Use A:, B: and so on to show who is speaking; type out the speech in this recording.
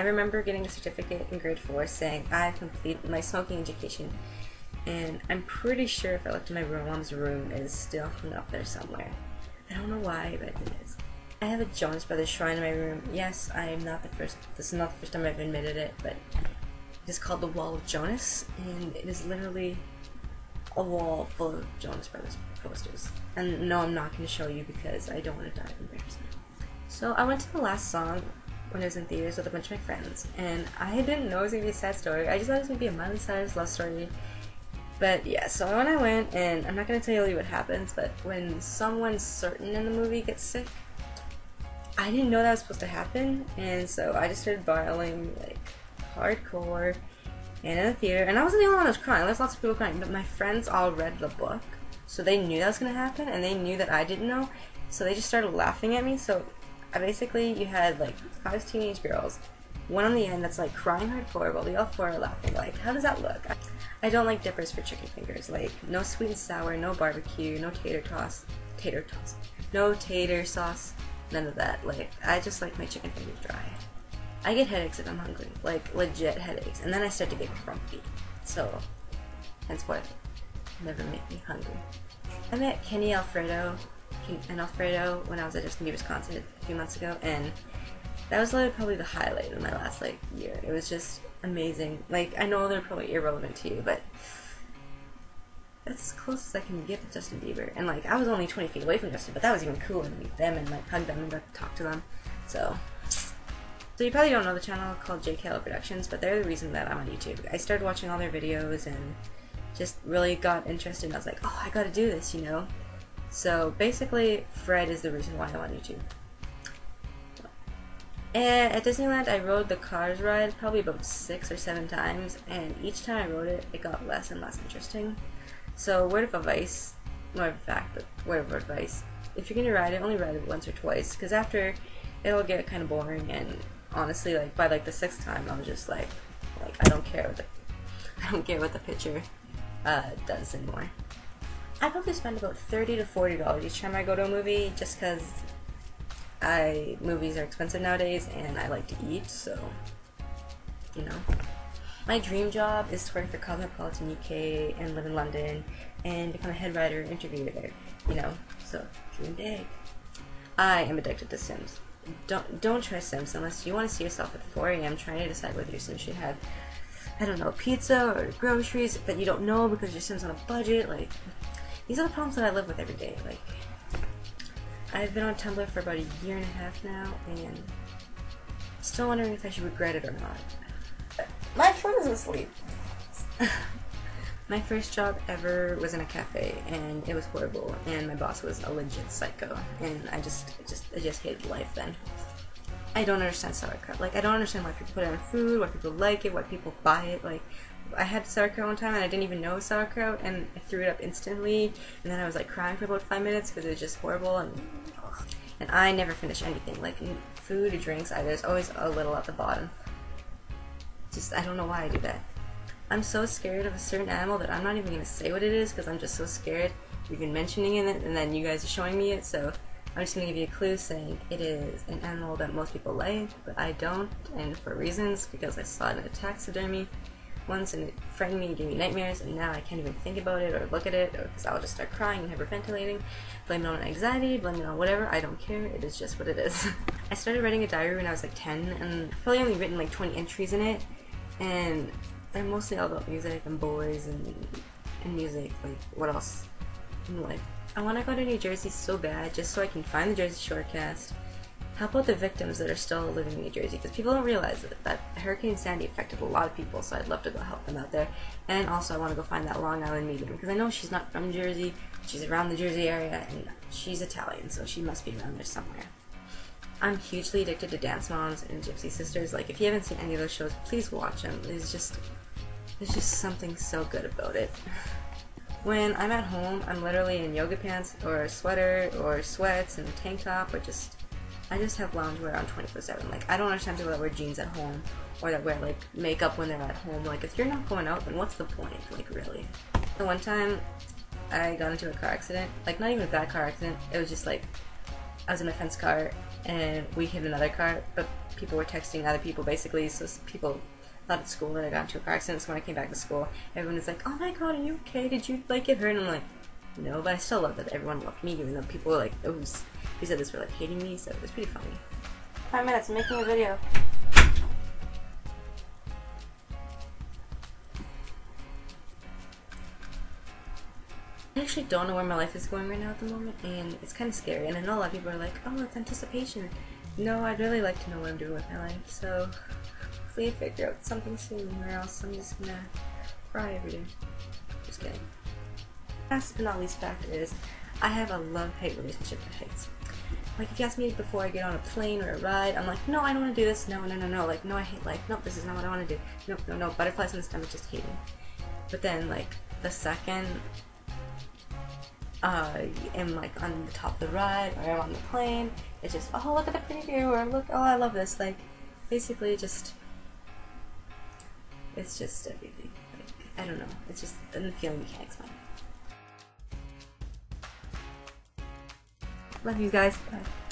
A: I remember getting a certificate in grade 4 saying I've completed my smoking education, and I'm pretty sure if I looked in my room, mom's room is still hung up there somewhere. I don't know why, but it is. I have a Jonas Brothers shrine in my room. Yes, I am not the first, this is not the first time I've admitted it, but it is called the Wall of Jonas, and it is literally a wall full of Jonas Brothers posters. And no, I'm not going to show you because I don't want to die of embarrassment. So I went to the last song when I was in theaters with a bunch of my friends, and I didn't know it was going to be a sad story. I just thought it was going to be a Miley Cyrus love story. But yeah, so when I went, and I'm not going to tell you what happens, but when someone certain in the movie gets sick, I didn't know that was supposed to happen, and so I just started bawling like hardcore and in the theater, and I wasn't the only one that was crying. There's lots of people crying, but my friends all read the book, so they knew that was going to happen, and they knew that I didn't know, so they just started laughing at me. So you had like 5 teenage girls, one on the end that's like crying hardcore while the other 4 are laughing. Like, how does that look? I don't like dippers for chicken fingers. Like, no sweet and sour, no barbecue, no no tater sauce, none of that. Like, I just like my chicken fingers dry. I get headaches if I'm hungry, like legit headaches, and then I start to get grumpy. So, henceforth, never make me hungry. I met Kenny Alfredo when I was at Justin Bieber's concert a few months ago, and that was literally probably the highlight of my last like year. It was just amazing. Like, I know they're probably irrelevant to you, but that's as close as I can get to Justin Bieber. And like, I was only 20 feet away from Justin, but that was even cooler to meet them and like hug them and talk to them. So you probably don't know the channel called JKL Productions, but they're the reason that I'm on YouTube. I started watching all their videos and just really got interested, and I was like, oh, I gotta do this, you know? So basically, Fred is the reason why I'm on YouTube. And at Disneyland, I rode the Cars ride probably about 6 or 7 times, and each time I rode it, it got less and less interesting. So word of advice, not a fact, but word of advice, if you're gonna ride it, only ride it once or twice, because after, it'll get kind of boring, and honestly, like, by like the 6th time, I was just like I don't care what the picture does anymore. I probably spend about $30 to $40 each time I go to a movie, just because movies are expensive nowadays, and I like to eat, so, you know. My dream job is to work for Cosmopolitan UK and live in London and become a head writer and interviewer there, you know, so dream big. I am addicted to Sims. Don't try Sims unless you want to see yourself at 4 a.m. trying to decide whether your Sims should have, I don't know, pizza or groceries that you don't know because your Sim's on a budget. Like, these are the problems that I live with every day. Like, I've been on Tumblr for about a year and a half now, and still wondering if I should regret it or not. My phone is asleep. My first job ever was in a cafe, and it was horrible, and my boss was a legit psycho, and I just hated life then. I don't understand sauerkraut. Like, I don't understand why people put it on food, why people like it, why people buy it. Like, I had sauerkraut one time, and I didn't even know it was sauerkraut, and I threw it up instantly, and then I was like crying for about 5 minutes because it was just horrible, and I never finish anything. Like, food or drinks, there's always a little at the bottom. I don't know why I do that. I'm so scared of a certain animal that I'm not even going to say what it is because I'm just so scared of even mentioning it, and then you guys are showing me it, so I'm just going to give you a clue saying it is an animal that most people like, but I don't, and for reasons, because I saw it in a taxidermy once and it frightened me and gave me nightmares, and now I can't even think about it or look at it, or because I'll just start crying and hyperventilating, blame it on anxiety, blame it on whatever, I don't care, it is just what it is. I started writing a diary when I was like 10, and I've probably only written like 20 entries in it, and they're mostly all about music and boys and music, like what else in life. I want to go to New Jersey so bad just so I can find the Jersey Shore cast, help out the victims that are still living in New Jersey, because people don't realize that Hurricane Sandy affected a lot of people, so I'd love to go help them out there. And also I want to go find that Long Island medium, because I know she's not from Jersey, she's around the Jersey area, and she's Italian, so she must be around there somewhere. I'm hugely addicted to Dance Moms and Gypsy Sisters. Like, if you haven't seen any of those shows, please watch them. There's just something so good about it. When I'm at home, I'm literally in yoga pants or a sweater or sweats and a tank top, or I just have loungewear on 24/7. Like, I don't understand people that wear jeans at home or that wear like makeup when they're at home. Like, if you're not going out, then what's the point? Like, really. The one time I got into a car accident, like not even a bad car accident, it was just like I was in my friend's car and we hit another car, but people were texting other people basically, so people thought at school that I got into a car accident. So when I came back to school, everyone was like, "Oh my god, are you okay? Did you like get hurt?" And I'm like, "No," but I still love that everyone loved me, even though people were like, who said this were like hating me. So it was pretty funny. 5 minutes making a video. I actually don't know where my life is going right now at the moment, and it's kind of scary. And I know a lot of people are like, "Oh, it's anticipation." No, I'd really like to know what I'm doing with my life. So hopefully I figure out something soon, or else I'm just gonna cry every day. Just kidding. Last but not least factor is I have a love-hate relationship with heights. Like, if you ask me before I get on a plane or a ride, I'm like, "No, I don't want to do this. No, no, no, no. Like, no, I hate life. Nope, this is not what I want to do. Nope, no, no. Butterflies in the stomach, just hating." But then, like, the second am like on the top of the ride or I'm on the plane, it's just, "Oh, look at the pretty view," or "Look, oh, I love this." Like, basically, just it's just everything. Like, I don't know. It's just a feeling you can't explain. Love you guys. Bye.